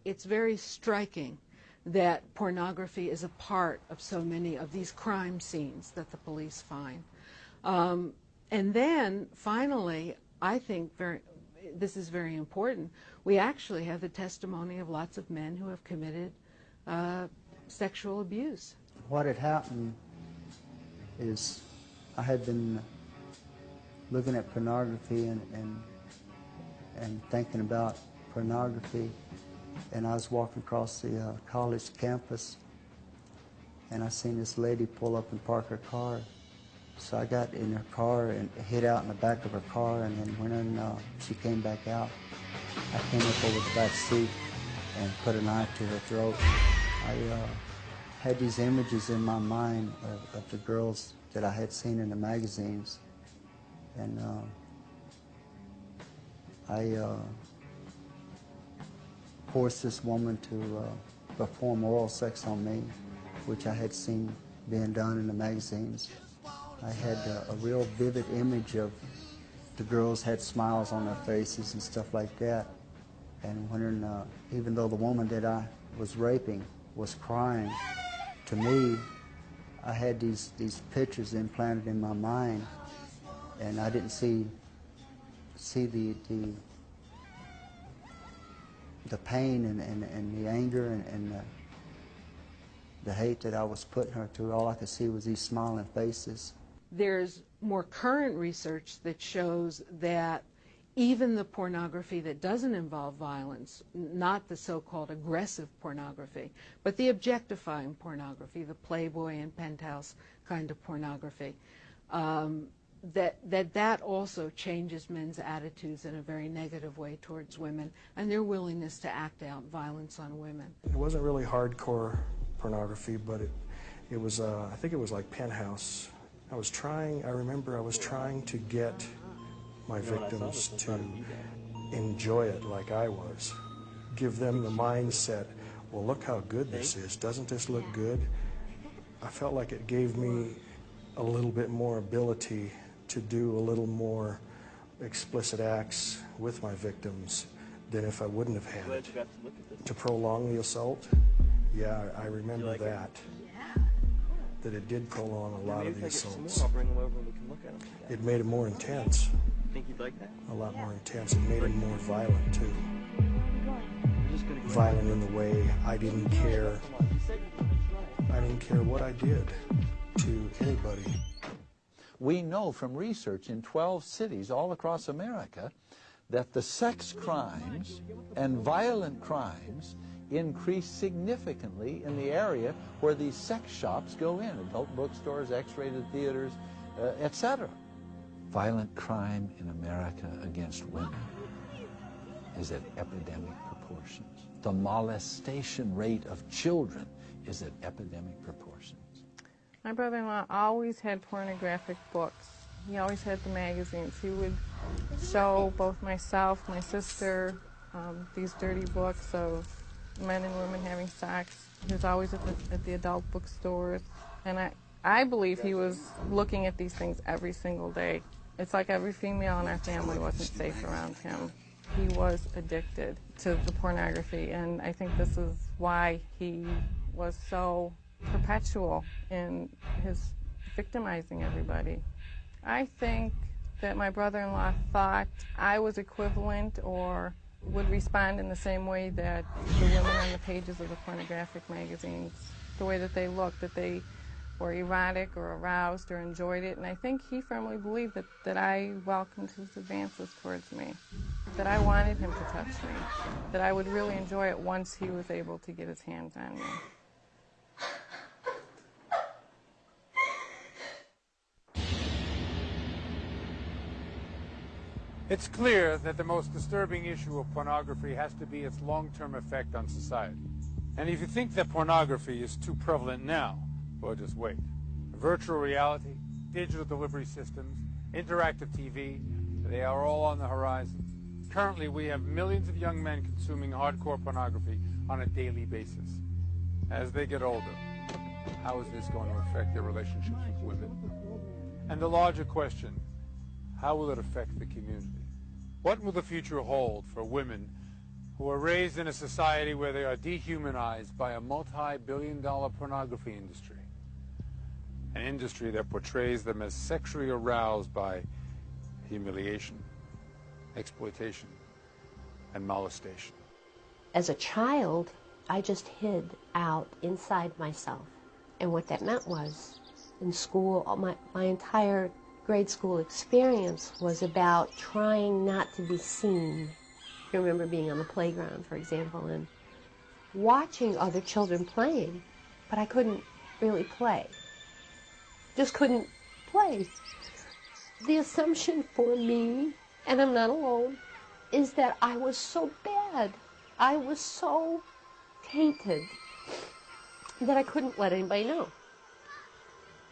it's very striking that pornography is a part of so many of these crime scenes that the police find. And then, finally, I think this is very important, we actually have the testimony of lots of men who have committed sexual abuse. What had happened is I had been looking at pornography and thinking about pornography, and I was walking across the college campus, and I seen this lady pull up and park her car. So I got in her car and hid out in the back of her car, and then when she came back out, I came up over the back seat and put a knife to her throat. I had these images in my mind of the girls that I had seen in the magazines, and I forced this woman to perform oral sex on me, which I had seen being done in the magazines. I had a real vivid image of the girls had smiles on their faces and stuff like that. And when, even though the woman that I was raping was crying, to me, I had these pictures implanted in my mind, and I didn't see the pain and the anger and the hate that I was putting her through. All I could see was these smiling faces. There's more current research that shows that even the pornography that doesn't involve violence, not the so-called aggressive pornography, but the objectifying pornography, the Playboy and Penthouse kind of pornography, that also changes men's attitudes in a very negative way towards women and their willingness to act out violence on women. It wasn't really hardcore pornography, but it was, I think it was like Penthouse. I remember I was trying to get my victims to enjoy it like I was. Give them the mindset, well, look how good this is. Doesn't this look good? I felt like it gave me a little bit more ability to do a little more explicit acts with my victims than if I wouldn't have had it. To prolong the assault, yeah, I remember that. That it did prolong a lot of the assaults. I'll bring them over and we can look at them. It made it more intense. Think you'd like that? A lot more intense. It made it more violent, too. Violent in the way I didn't care. I didn't care what I did to anybody. We know from research in 12 cities all across America that the sex crimes and violent crimes increase significantly in the area where these sex shops go in, adult bookstores, X-rated theaters, etc. Violent crime in America against women is at epidemic proportions. The molestation rate of children is at epidemic proportions. My brother-in-law always had pornographic books. He always had the magazines. He would show both myself, my sister, these dirty books of men and women having sex. He was always at the adult bookstores. And I believe he was looking at these things every single day. It's like every female in our family wasn't safe around him. He was addicted to the pornography, and I think this is why he was so perpetual in his victimizing everybody. I think that my brother-in-law thought I was equivalent or would respond in the same way that the women on the pages of the pornographic magazines, the way that they looked, that they were erotic or aroused or enjoyed it. And I think he firmly believed that I welcomed his advances towards me, that I wanted him to touch me, that I would really enjoy it once he was able to get his hands on me. It's clear that the most disturbing issue of pornography has to be its long-term effect on society. And if you think that pornography is too prevalent now, well, just wait. Virtual reality, digital delivery systems, interactive TV, they are all on the horizon. Currently, we have millions of young men consuming hardcore pornography on a daily basis. As they get older, how is this going to affect their relationships with women? And the larger question, how will it affect the community? What will the future hold for women who are raised in a society where they are dehumanized by a multi-billion-dollar pornography industry. An industry that portrays them as sexually aroused by humiliation, exploitation, and molestation. As a child, I just hid out inside myself. And what that meant was, in school, my entire grade school experience was about trying not to be seen. I remember being on the playground, for example, and watching other children playing, but I couldn't really play. Just couldn't play. The assumption for me, and I'm not alone, is that I was so bad, I was so tainted, that I couldn't let anybody know.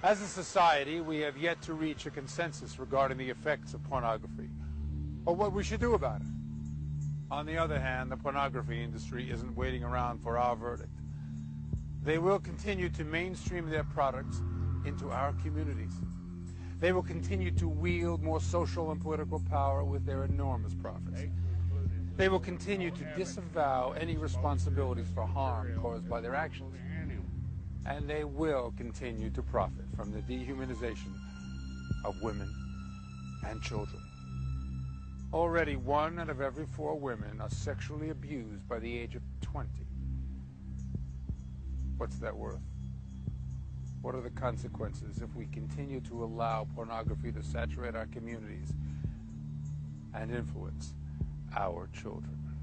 As a society, we have yet to reach a consensus regarding the effects of pornography, or what we should do about it. On the other hand, the pornography industry isn't waiting around for our verdict. They will continue to mainstream their products into our communities. They will continue to wield more social and political power with their enormous profits. They will continue to disavow any responsibilities for harm caused by their actions. And they will continue to profit from the dehumanization of women and children. Already 1 out of every 4 women are sexually abused by the age of 20. What's that worth? What are the consequences if we continue to allow pornography to saturate our communities and influence our children?